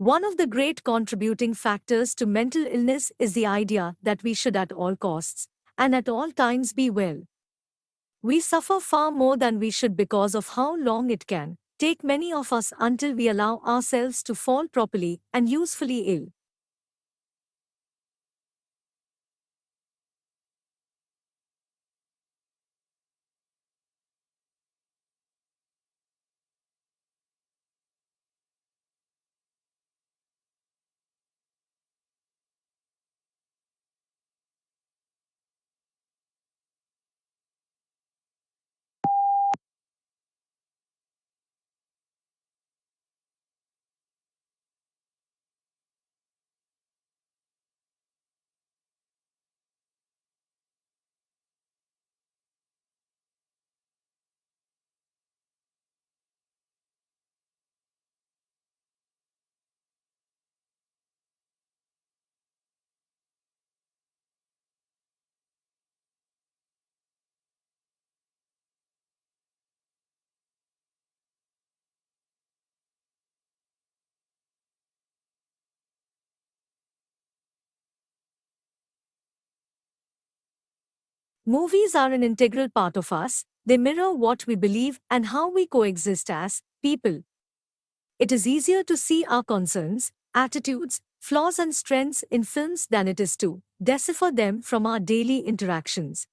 One of the great contributing factors to mental illness is the idea that we should at all costs and at all times be well. We suffer far more than we should because of how long it can take many of us until we allow ourselves to fall properly and usefully ill. Movies are an integral part of us, they mirror what we believe and how we coexist as people. It is easier to see our concerns, attitudes, flaws, and strengths in films than it is to decipher them from our daily interactions.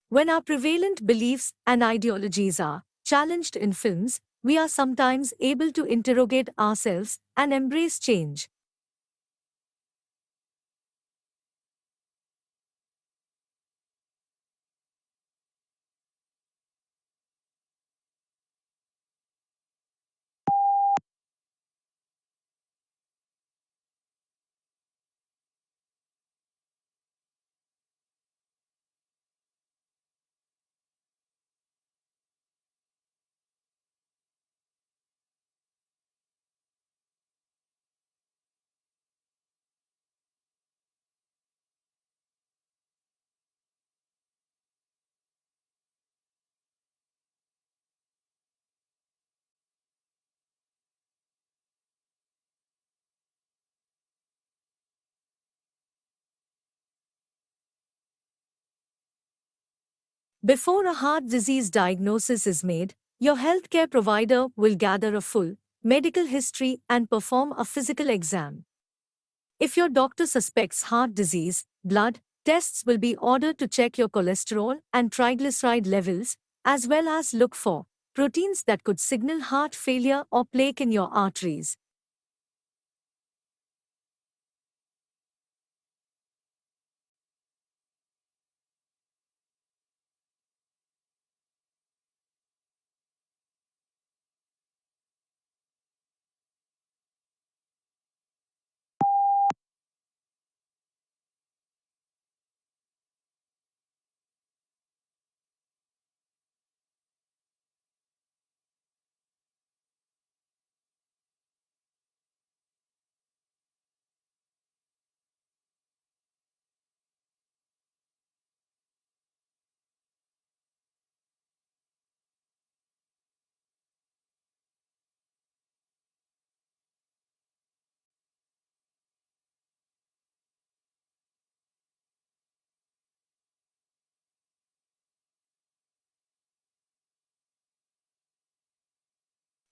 When our prevalent beliefs and ideologies are challenged in films, we are sometimes able to interrogate ourselves and embrace change. Before a heart disease diagnosis is made, your healthcare provider will gather a full medical history and perform a physical exam. If your doctor suspects heart disease, blood tests will be ordered to check your cholesterol and triglyceride levels, as well as look for proteins that could signal heart failure or plaque in your arteries.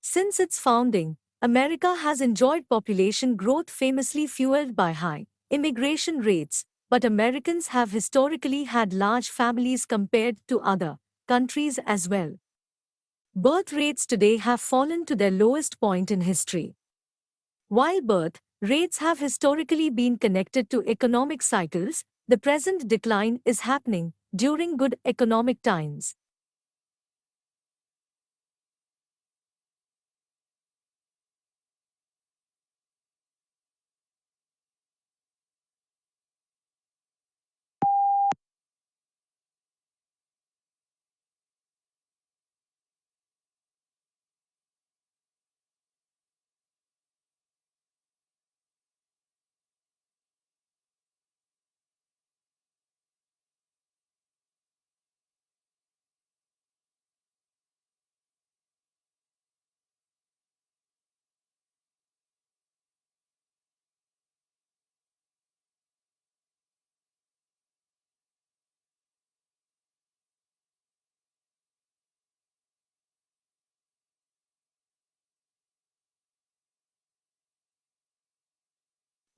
Since its founding, America has enjoyed population growth famously fueled by high immigration rates, but Americans have historically had large families compared to other countries as well. Birth rates today have fallen to their lowest point in history. While birth rates have historically been connected to economic cycles, the present decline is happening during good economic times.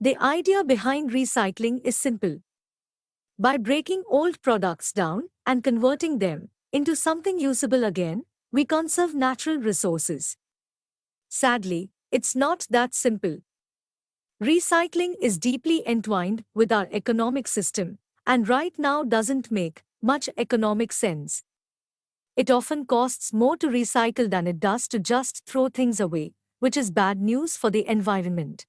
The idea behind recycling is simple. By breaking old products down and converting them into something usable again, we conserve natural resources. Sadly, it's not that simple. Recycling is deeply entwined with our economic system, and right now doesn't make much economic sense. It often costs more to recycle than it does to just throw things away, which is bad news for the environment.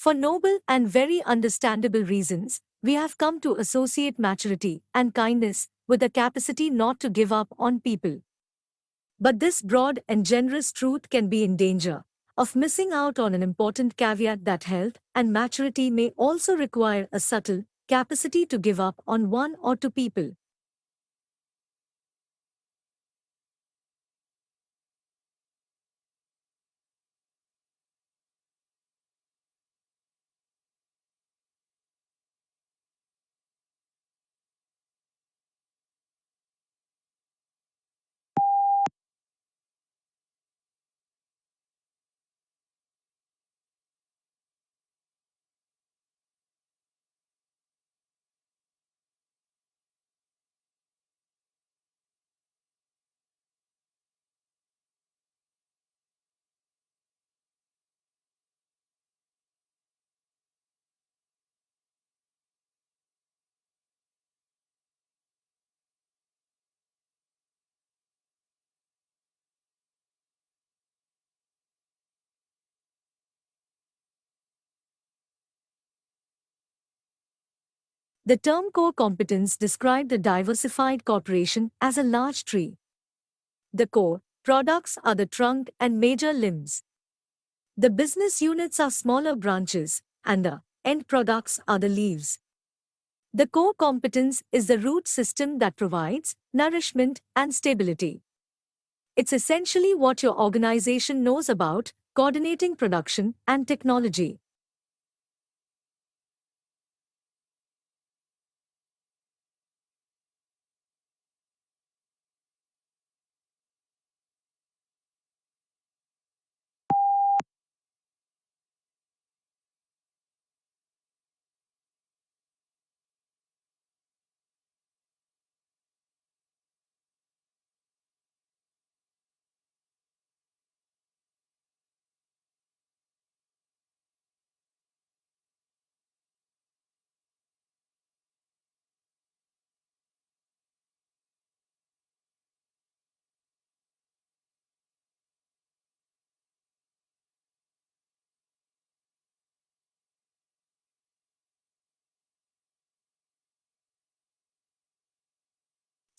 For noble and very understandable reasons, we have come to associate maturity and kindness with the capacity not to give up on people. But this broad and generous truth can be in danger of missing out on an important caveat that health and maturity may also require a subtle capacity to give up on one or two people. The term core competence described a diversified corporation as a large tree. The core products are the trunk and major limbs. The business units are smaller branches, and the end products are the leaves. The core competence is the root system that provides nourishment and stability. It's essentially what your organization knows about coordinating production and technology.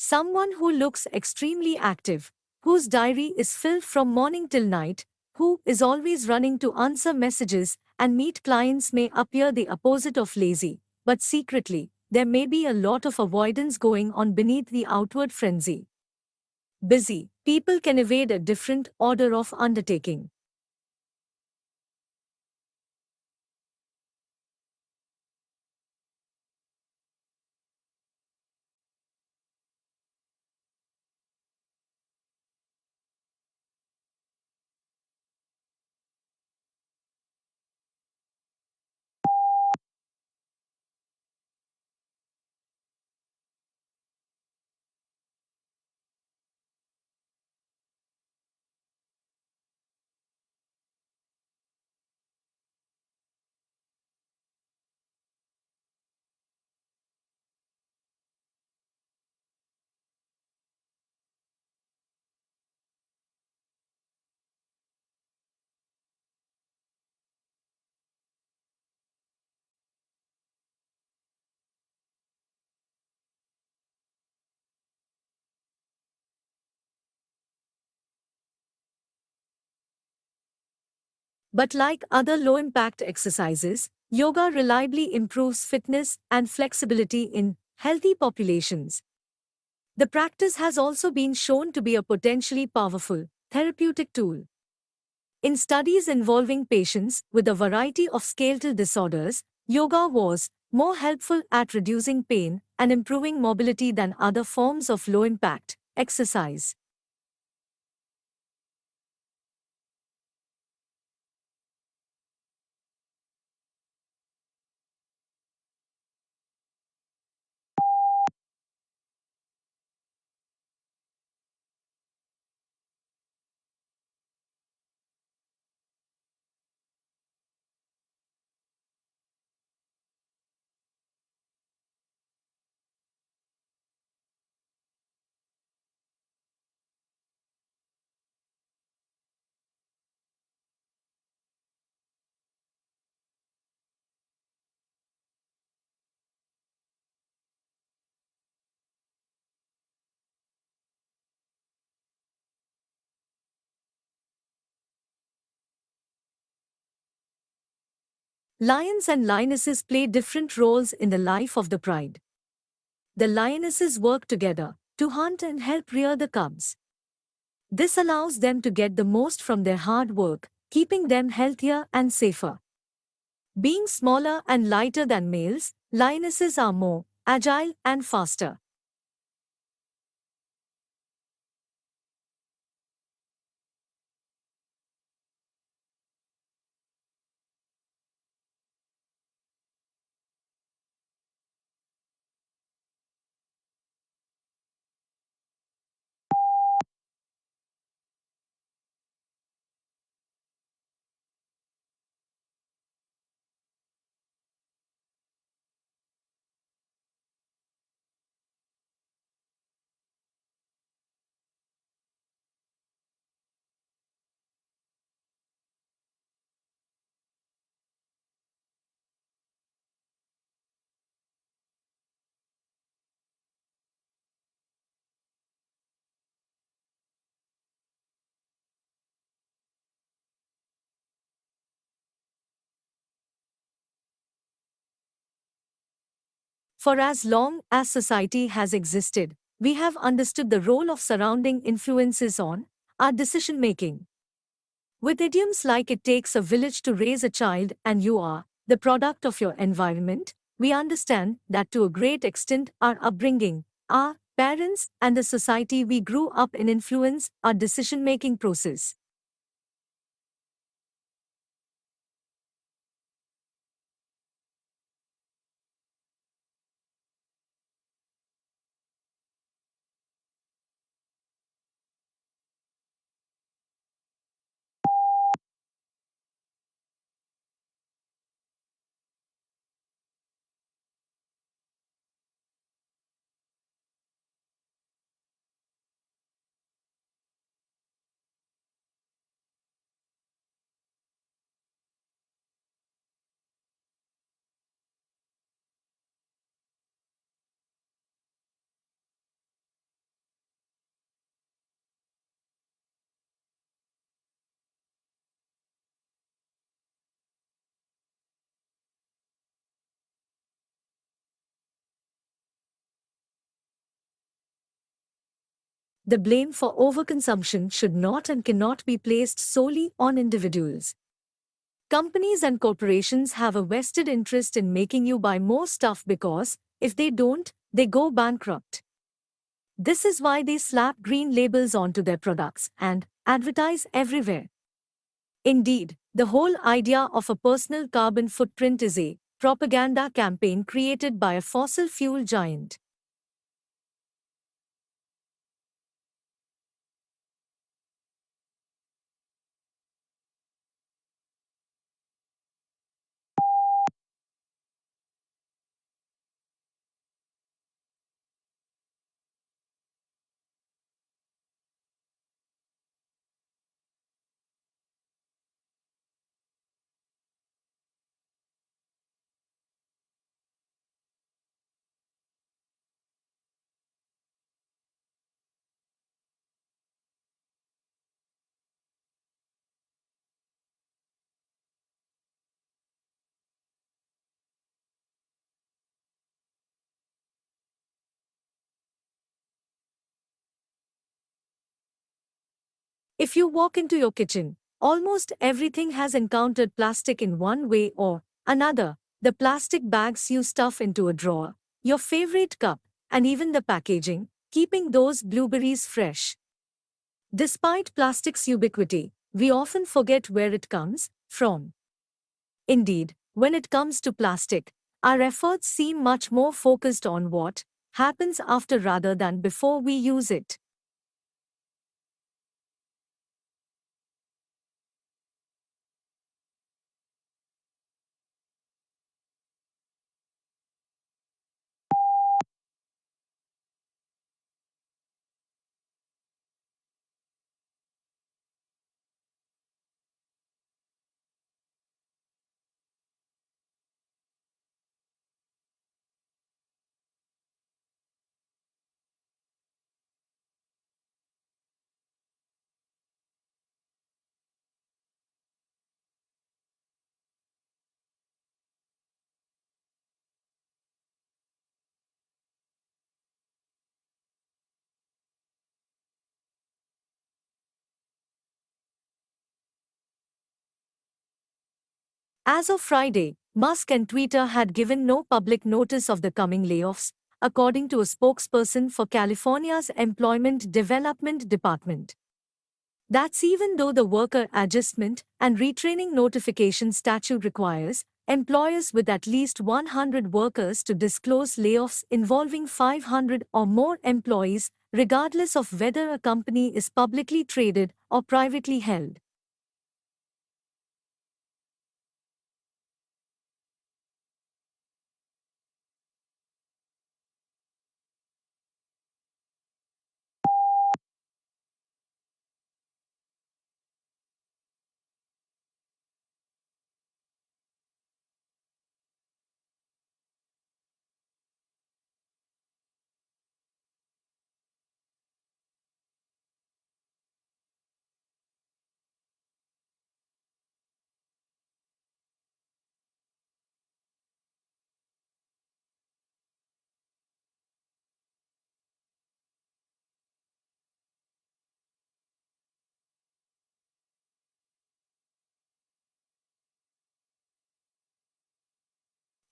Someone who looks extremely active, whose diary is filled from morning till night, who is always running to answer messages and meet clients may appear the opposite of lazy, but secretly, there may be a lot of avoidance going on beneath the outward frenzy. Busy people can evade a different order of undertaking. But like other low-impact exercises, yoga reliably improves fitness and flexibility in healthy populations. The practice has also been shown to be a potentially powerful therapeutic tool. In studies involving patients with a variety of skeletal disorders, yoga was more helpful at reducing pain and improving mobility than other forms of low-impact exercise. Lions and lionesses play different roles in the life of the pride. The lionesses work together to hunt and help rear the cubs. This allows them to get the most from their hard work, keeping them healthier and safer. Being smaller and lighter than males, lionesses are more agile and faster. For as long as society has existed, we have understood the role of surrounding influences on our decision making. With idioms like it takes a village to raise a child and you are the product of your environment, we understand that to a great extent our upbringing, our parents, and the society we grew up in influence our decision making process. The blame for overconsumption should not and cannot be placed solely on individuals. Companies and corporations have a vested interest in making you buy more stuff because, if they don't, they go bankrupt. This is why they slap green labels onto their products and advertise everywhere. Indeed, the whole idea of a personal carbon footprint is a propaganda campaign created by a fossil fuel giant. If you walk into your kitchen, almost everything has encountered plastic in one way or another. The plastic bags you stuff into a drawer, your favorite cup, and even the packaging, keeping those blueberries fresh. Despite plastic's ubiquity, we often forget where it comes from. Indeed, when it comes to plastic, our efforts seem much more focused on what happens after rather than before we use it. As of Friday, Musk and Twitter had given no public notice of the coming layoffs, according to a spokesperson for California's Employment Development Department. That's even though the Worker Adjustment and Retraining Notification statute requires employers with at least 100 workers to disclose layoffs involving 500 or more employees, regardless of whether a company is publicly traded or privately held.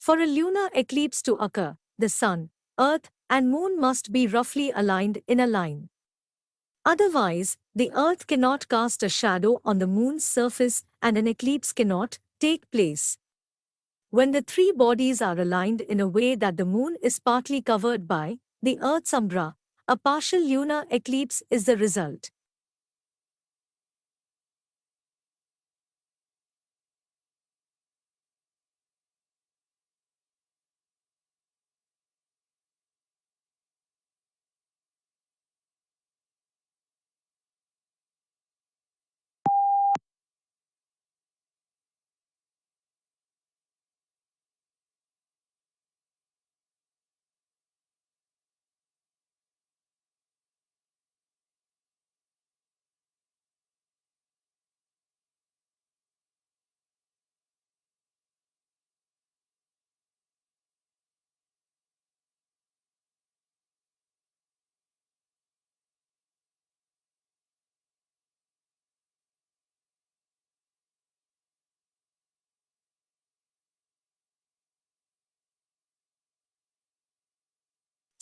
For a lunar eclipse to occur, the Sun, Earth, and Moon must be roughly aligned in a line. Otherwise, the Earth cannot cast a shadow on the Moon's surface and an eclipse cannot take place. When the three bodies are aligned in a way that the Moon is partly covered by the Earth's umbra, a partial lunar eclipse is the result.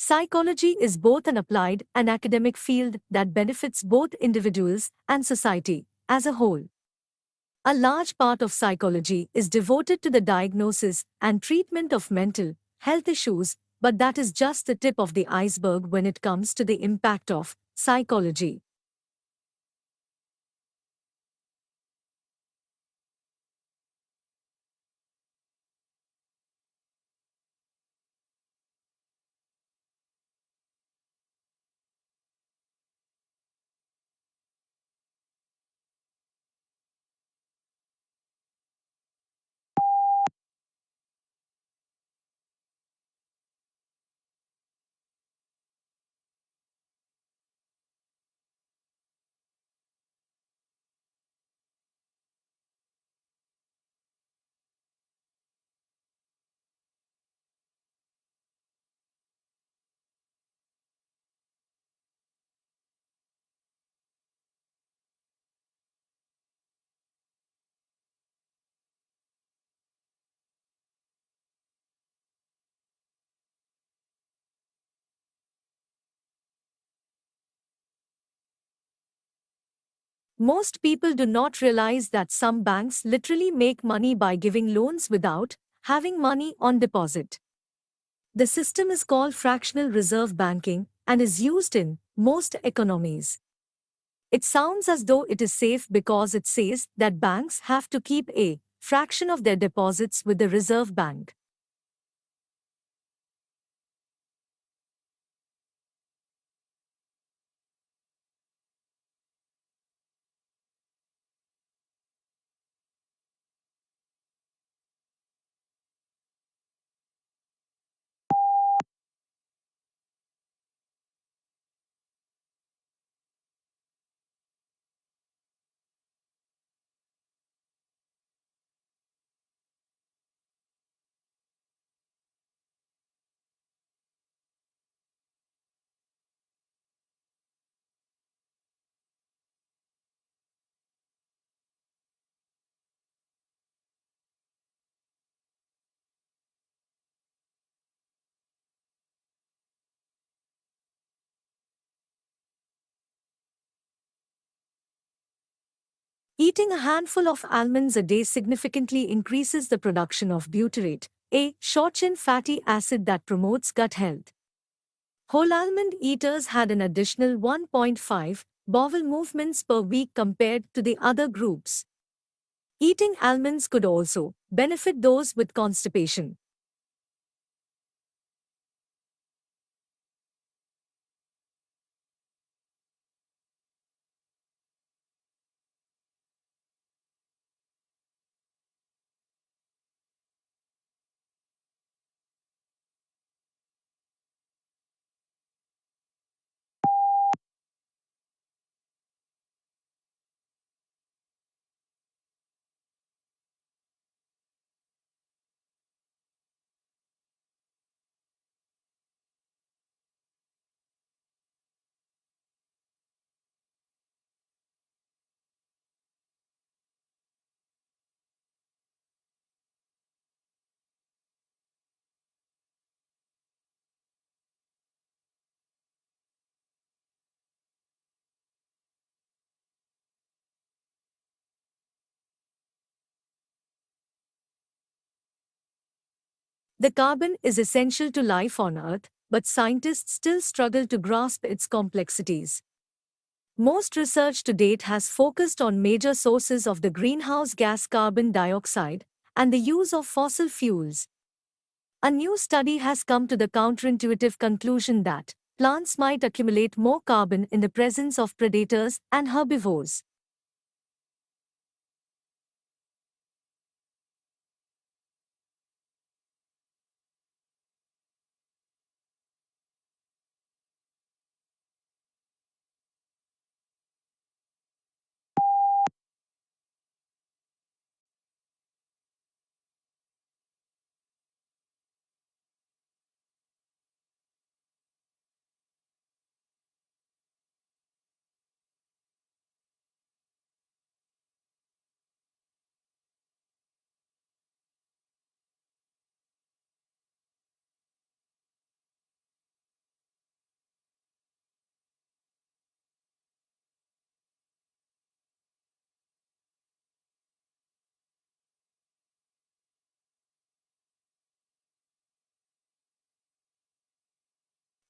Psychology is both an applied and academic field that benefits both individuals and society as a whole. A large part of psychology is devoted to the diagnosis and treatment of mental health issues, but that is just the tip of the iceberg when it comes to the impact of psychology. Most people do not realize that some banks literally make money by giving loans without having money on deposit. The system is called fractional reserve banking and is used in most economies. It sounds as though it is safe because it says that banks have to keep a fraction of their deposits with the Reserve Bank. Eating a handful of almonds a day significantly increases the production of butyrate, a short-chain fatty acid that promotes gut health. Whole almond eaters had an additional 1.5 bowel movements per week compared to the other groups. Eating almonds could also benefit those with constipation. The carbon is essential to life on Earth, but scientists still struggle to grasp its complexities. Most research to date has focused on major sources of the greenhouse gas carbon dioxide and the use of fossil fuels. A new study has come to the counterintuitive conclusion that plants might accumulate more carbon in the presence of predators and herbivores.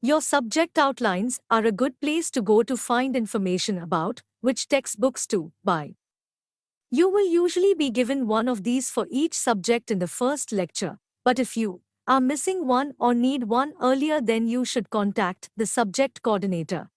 Your subject outlines are a good place to go to find information about which textbooks to buy. You will usually be given one of these for each subject in the first lecture, but if you are missing one or need one earlier, then you should contact the subject coordinator.